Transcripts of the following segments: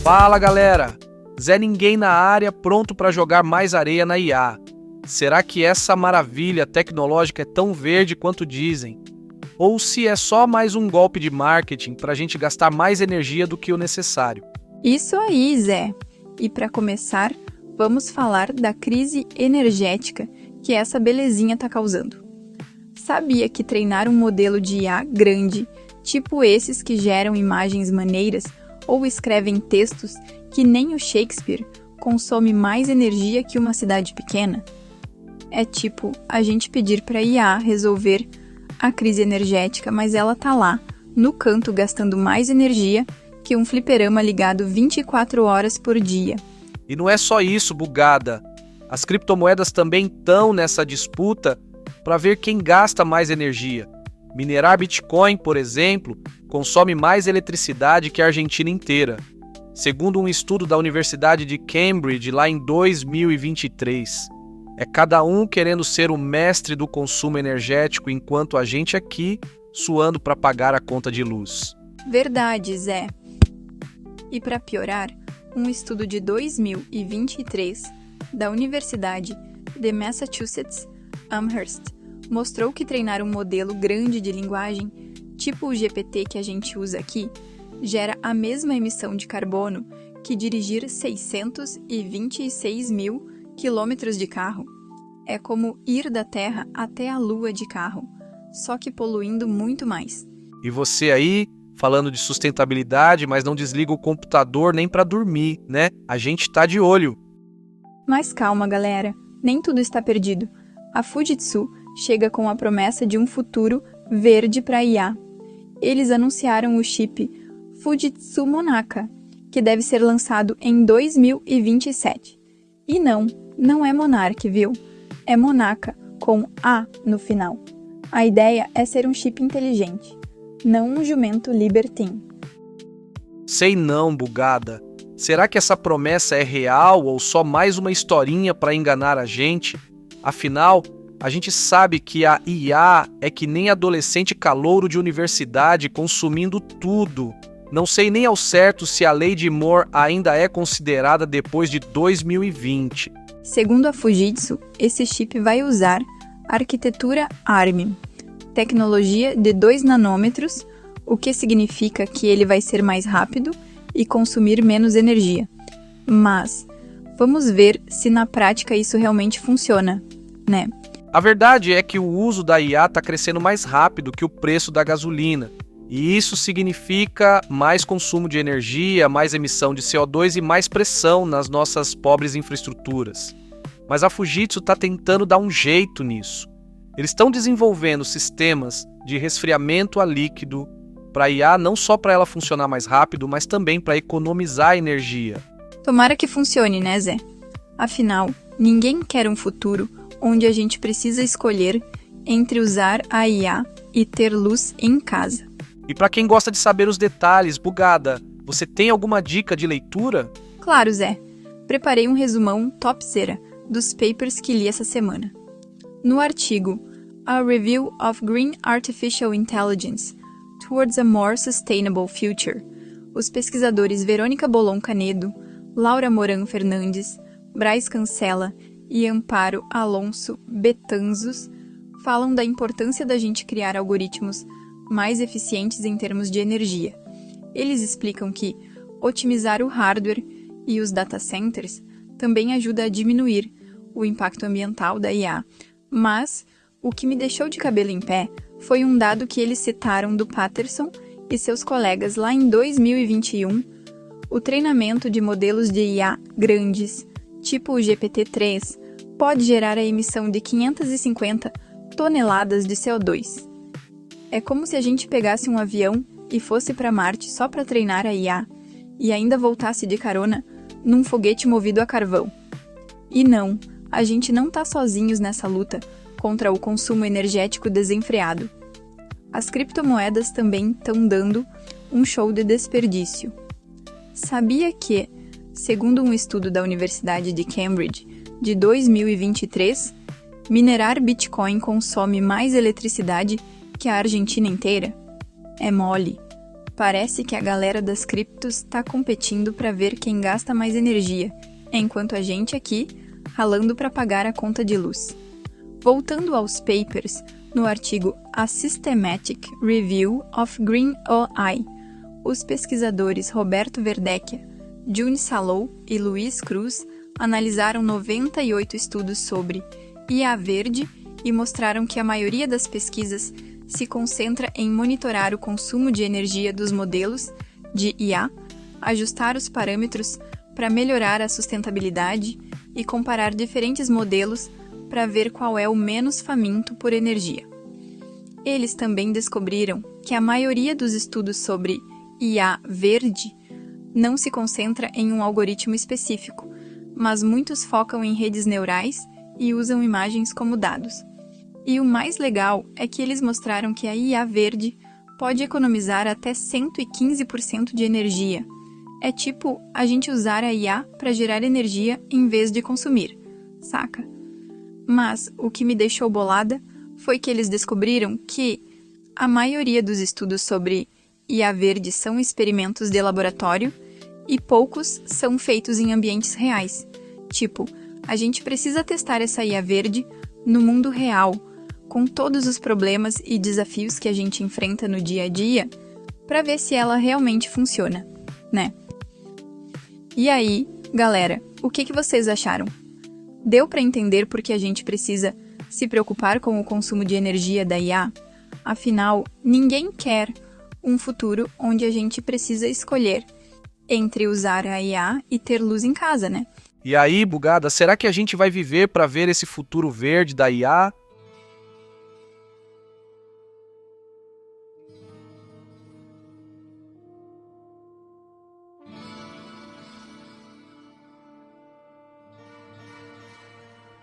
Fala galera, Zé Ninguém na área, pronto para jogar mais areia na IA. Será que essa maravilha tecnológica é tão verde quanto dizem? Ou se é só mais um golpe de marketing para a gente gastar mais energia do que o necessário? Isso aí, Zé! E para começar, vamos falar da crise energética que essa belezinha está causando. Sabia que treinar um modelo de IA grande, tipo esses que geram imagens maneiras ou escrevem textos que nem o Shakespeare, consome mais energia que uma cidade pequena? É tipo a gente pedir para a IA resolver a crise energética, mas ela tá lá, no canto, gastando mais energia que um fliperama ligado 24 horas por dia. E não é só isso, bugada. As criptomoedas também estão nessa disputa para ver quem gasta mais energia. Minerar Bitcoin, por exemplo, consome mais eletricidade que a Argentina inteira, segundo um estudo da Universidade de Cambridge lá em 2023. É cada um querendo ser o mestre do consumo energético, enquanto a gente aqui suando para pagar a conta de luz. Verdade, Zé. E para piorar, um estudo de 2023 da Universidade de Massachusetts Amherst mostrou que treinar um modelo grande de linguagem, tipo o GPT que a gente usa aqui, gera a mesma emissão de carbono que dirigir 626 mil quilômetros de carro. É como ir da Terra até a Lua de carro, só que poluindo muito mais. E você aí, falando de sustentabilidade, mas não desliga o computador nem para dormir, né? A gente tá de olho. Mas calma, galera, nem tudo está perdido. A Fujitsu chega com a promessa de um futuro verde para IA. Eles anunciaram o chip Fujitsu Monaka, que deve ser lançado em 2027. E não é Monarch, viu? É Monaka, com A no final. A ideia é ser um chip inteligente, não um jumento libertino. Sei não, bugada. Será que essa promessa é real ou só mais uma historinha para enganar a gente? Afinal, a gente sabe que a IA é que nem adolescente calouro de universidade consumindo tudo. Não sei nem ao certo se a lei de Moore ainda é considerada depois de 2020. Segundo a Fujitsu, esse chip vai usar a arquitetura ARM, tecnologia de 2 nanômetros, o que significa que ele vai ser mais rápido e consumir menos energia. Mas vamos ver se na prática isso realmente funciona, né? A verdade é que o uso da IA está crescendo mais rápido que o preço da gasolina. E isso significa mais consumo de energia, mais emissão de CO2 e mais pressão nas nossas pobres infraestruturas. Mas a Fujitsu está tentando dar um jeito nisso. Eles estão desenvolvendo sistemas de resfriamento a líquido para a IA, não só para ela funcionar mais rápido, mas também para economizar energia. Tomara que funcione, né, Zé? Afinal, ninguém quer um futuro onde a gente precisa escolher entre usar a IA e ter luz em casa. E para quem gosta de saber os detalhes, bugada, você tem alguma dica de leitura? Claro, Zé. Preparei um resumão topzera dos papers que li essa semana. No artigo A Review of Green Artificial Intelligence Towards a More Sustainable Future, os pesquisadores Verônica Bolon Canedo, Laura Moran Fernandes, Braz Cancela e Amparo Alonso Betanzos falam da importância da gente criar algoritmos mais eficientes em termos de energia. Eles explicam que otimizar o hardware e os data centers também ajuda a diminuir o impacto ambiental da IA, mas o que me deixou de cabelo em pé foi um dado que eles citaram do Patterson e seus colegas lá em 2021. O treinamento de modelos de IA grandes, tipo o GPT-3, pode gerar a emissão de 550 toneladas de CO2. É como se a gente pegasse um avião e fosse para Marte só para treinar a IA e ainda voltasse de carona num foguete movido a carvão. E não, a gente não tá sozinhos nessa luta contra o consumo energético desenfreado. As criptomoedas também estão dando um show de desperdício. Sabia que, segundo um estudo da Universidade de Cambridge de 2023, minerar Bitcoin consome mais eletricidade que a Argentina inteira? É mole. Parece que a galera das criptos tá competindo para ver quem gasta mais energia, enquanto a gente aqui ralando para pagar a conta de luz. Voltando aos papers, no artigo A Systematic Review of Green AI, os pesquisadores Roberto Verdecchia, June Salow e Luiz Cruz analisaram 98 estudos sobre IA verde e mostraram que a maioria das pesquisas se concentra em monitorar o consumo de energia dos modelos de IA, ajustar os parâmetros para melhorar a sustentabilidade e comparar diferentes modelos para ver qual é o menos faminto por energia. Eles também descobriram que a maioria dos estudos sobre IA verde não se concentra em um algoritmo específico, mas muitos focam em redes neurais e usam imagens como dados. E o mais legal é que eles mostraram que a IA verde pode economizar até 115% de energia. É tipo a gente usar a IA para gerar energia em vez de consumir, saca? Mas o que me deixou bolada foi que eles descobriram que a maioria dos estudos sobre IA verde são experimentos de laboratório e poucos são feitos em ambientes reais. Tipo, a gente precisa testar essa IA verde no mundo real, com todos os problemas e desafios que a gente enfrenta no dia a dia, para ver se ela realmente funciona, né? E aí, galera, o que vocês acharam? Deu para entender por que a gente precisa se preocupar com o consumo de energia da IA? Afinal, ninguém quer um futuro onde a gente precisa escolher entre usar a IA e ter luz em casa, né? E aí, bugada, será que a gente vai viver para ver esse futuro verde da IA?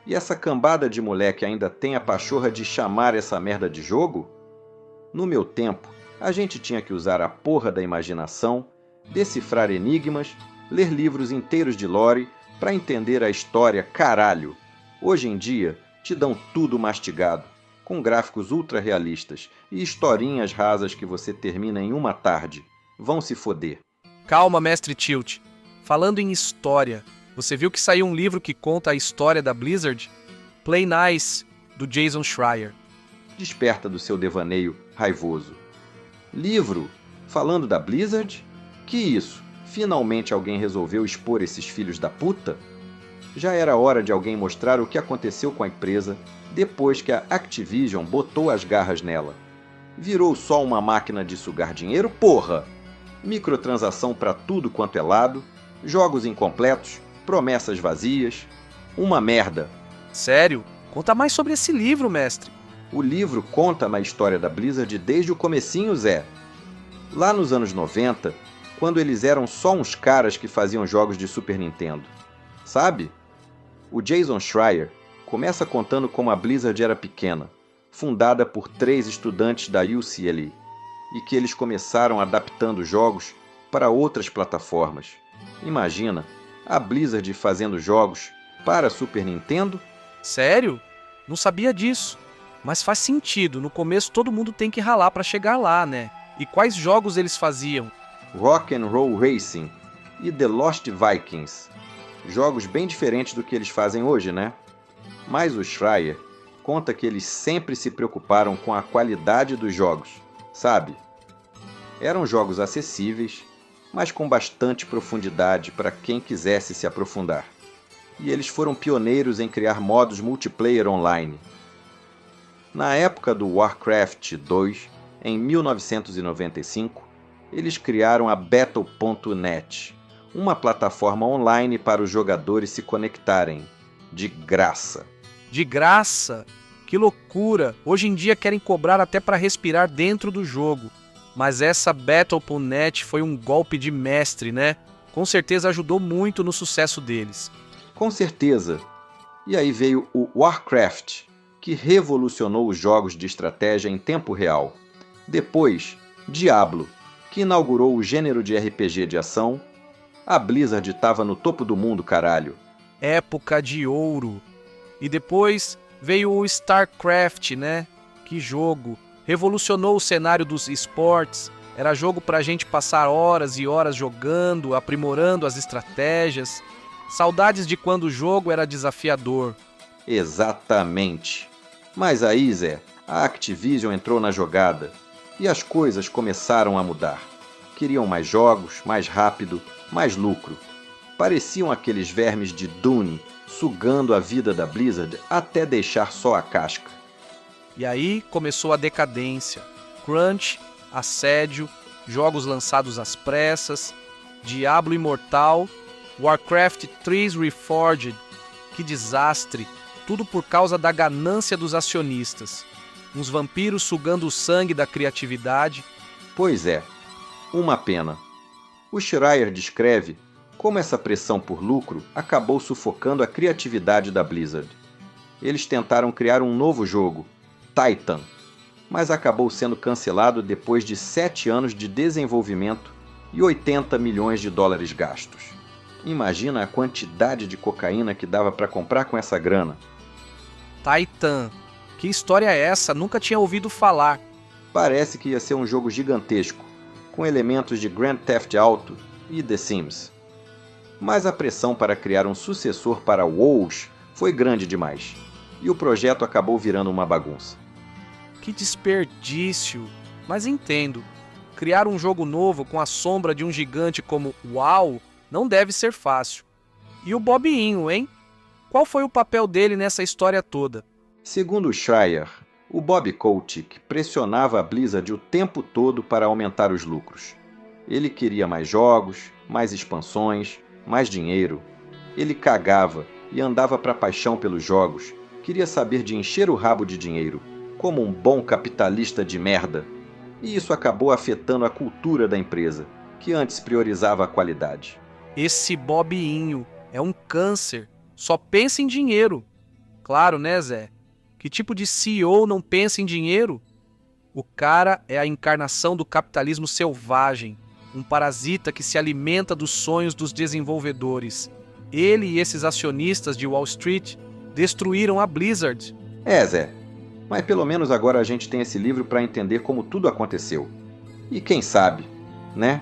E essa cambada de moleque ainda tem a pachorra de chamar essa merda de jogo? No meu tempo, a gente tinha que usar a porra da imaginação, decifrar enigmas, ler livros inteiros de lore pra entender a história, caralho. Hoje em dia, te dão tudo mastigado, com gráficos ultra realistas e historinhas rasas que você termina em uma tarde. Vão se foder. Calma, mestre Tilt. Falando em história, você viu que saiu um livro que conta a história da Blizzard? Play Nice, do Jason Schreier. Desperta do seu devaneio raivoso. Livro? Falando da Blizzard? Que isso? Finalmente alguém resolveu expor esses filhos da puta? Já era hora de alguém mostrar o que aconteceu com a empresa depois que a Activision botou as garras nela. Virou só uma máquina de sugar dinheiro, porra! Microtransação pra tudo quanto é lado, jogos incompletos, promessas vazias, uma merda. Sério? Conta mais sobre esse livro, mestre. O livro conta a história da Blizzard desde o comecinho, Zé. Lá nos anos 90, quando eles eram só uns caras que faziam jogos de Super Nintendo. Sabe? O Jason Schreier começa contando como a Blizzard era pequena, fundada por 3 estudantes da UCLA, e que eles começaram adaptando jogos para outras plataformas. Imagina, a Blizzard fazendo jogos para Super Nintendo? Sério? Não sabia disso. Mas faz sentido, no começo todo mundo tem que ralar para chegar lá, né? E quais jogos eles faziam? Rock and Roll Racing e The Lost Vikings. Jogos bem diferentes do que eles fazem hoje, né? Mas o Schreier conta que eles sempre se preocuparam com a qualidade dos jogos, sabe? Eram jogos acessíveis, mas com bastante profundidade para quem quisesse se aprofundar. E eles foram pioneiros em criar modos multiplayer online. Na época do Warcraft 2, em 1995, eles criaram a Battle.net, uma plataforma online para os jogadores se conectarem, de graça. De graça? Que loucura! Hoje em dia querem cobrar até para respirar dentro do jogo. Mas essa Battle.net foi um golpe de mestre, né? Com certeza ajudou muito no sucesso deles. Com certeza. E aí veio o Warcraft, que revolucionou os jogos de estratégia em tempo real. Depois, Diablo, que inaugurou o gênero de RPG de ação. A Blizzard estava no topo do mundo, caralho. Época de ouro. E depois veio o StarCraft, né? Que jogo! Revolucionou o cenário dos esportes. Era jogo pra gente passar horas e horas jogando, aprimorando as estratégias. Saudades de quando o jogo era desafiador. Exatamente. Mas aí, Zé, a Activision entrou na jogada e as coisas começaram a mudar. Queriam mais jogos, mais rápido, mais lucro. Pareciam aqueles vermes de Dune sugando a vida da Blizzard até deixar só a casca. E aí começou a decadência. Crunch, assédio, jogos lançados às pressas, Diablo Imortal, Warcraft 3 Reforged. Que desastre! Tudo por causa da ganância dos acionistas. Uns vampiros sugando o sangue da criatividade. Pois é, uma pena. O Schreier descreve como essa pressão por lucro acabou sufocando a criatividade da Blizzard. Eles tentaram criar um novo jogo, Titan, mas acabou sendo cancelado depois de 7 anos de desenvolvimento e 80 milhões de dólares gastos. Imagina a quantidade de cocaína que dava para comprar com essa grana. Titan. Que história é essa? Nunca tinha ouvido falar. Parece que ia ser um jogo gigantesco, com elementos de Grand Theft Auto e The Sims. Mas a pressão para criar um sucessor para WoWs foi grande demais, e o projeto acabou virando uma bagunça. Que desperdício! Mas entendo. Criar um jogo novo com a sombra de um gigante como WoW não deve ser fácil. E o Bobinho, hein? Qual foi o papel dele nessa história toda? Segundo Schreier, o Bob Kotick pressionava a Blizzard o tempo todo para aumentar os lucros. Ele queria mais jogos, mais expansões, mais dinheiro. Ele cagava e andava para paixão pelos jogos. Queria saber de encher o rabo de dinheiro, como um bom capitalista de merda. E isso acabou afetando a cultura da empresa, que antes priorizava a qualidade. Esse Bobinho é um câncer. Só pensa em dinheiro. Claro, né, Zé? Que tipo de CEO não pensa em dinheiro? O cara é a encarnação do capitalismo selvagem, um parasita que se alimenta dos sonhos dos desenvolvedores. Ele e esses acionistas de Wall Street destruíram a Blizzard. É, Zé, mas pelo menos agora a gente tem esse livro para entender como tudo aconteceu. E quem sabe, né?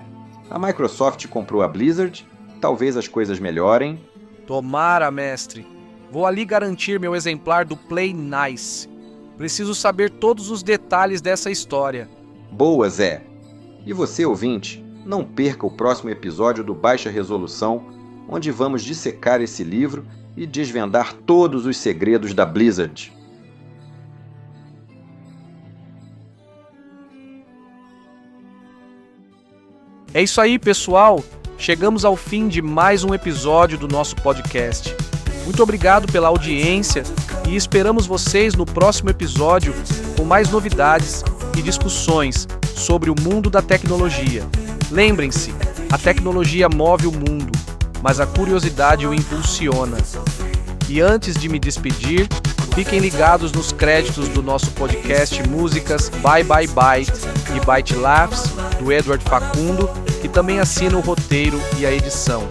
A Microsoft comprou a Blizzard, talvez as coisas melhorem. Tomara, mestre. Vou ali garantir meu exemplar do Play Nice. Preciso saber todos os detalhes dessa história. Boa, Zé. E você, ouvinte, não perca o próximo episódio do Baixa Resolução, onde vamos dissecar esse livro e desvendar todos os segredos da Blizzard. É isso aí, pessoal. Chegamos ao fim de mais um episódio do nosso podcast. Muito obrigado pela audiência e esperamos vocês no próximo episódio com mais novidades e discussões sobre o mundo da tecnologia. Lembrem-se, a tecnologia move o mundo, mas a curiosidade o impulsiona. E antes de me despedir, fiquem ligados nos créditos do nosso podcast Músicas Bye Bye Byte e Byte Laughs, do Edward Facundo, que também assina o roteiro e a edição.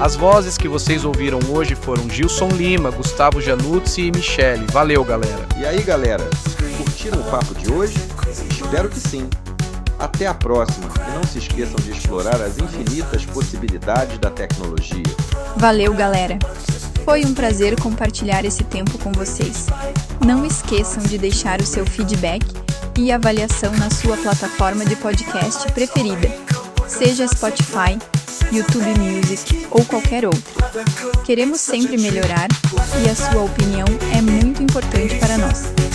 As vozes que vocês ouviram hoje foram Gilson Lima, Gustavo Januzzi e Michele. Valeu, galera! E aí, galera, curtiram o papo de hoje? Espero que sim! Até a próxima e não se esqueçam de explorar as infinitas possibilidades da tecnologia. Valeu, galera! Foi um prazer compartilhar esse tempo com vocês. Não esqueçam de deixar o seu feedback e avaliação na sua plataforma de podcast preferida, seja Spotify, YouTube Music ou qualquer outro. Queremos sempre melhorar e a sua opinião é muito importante para nós.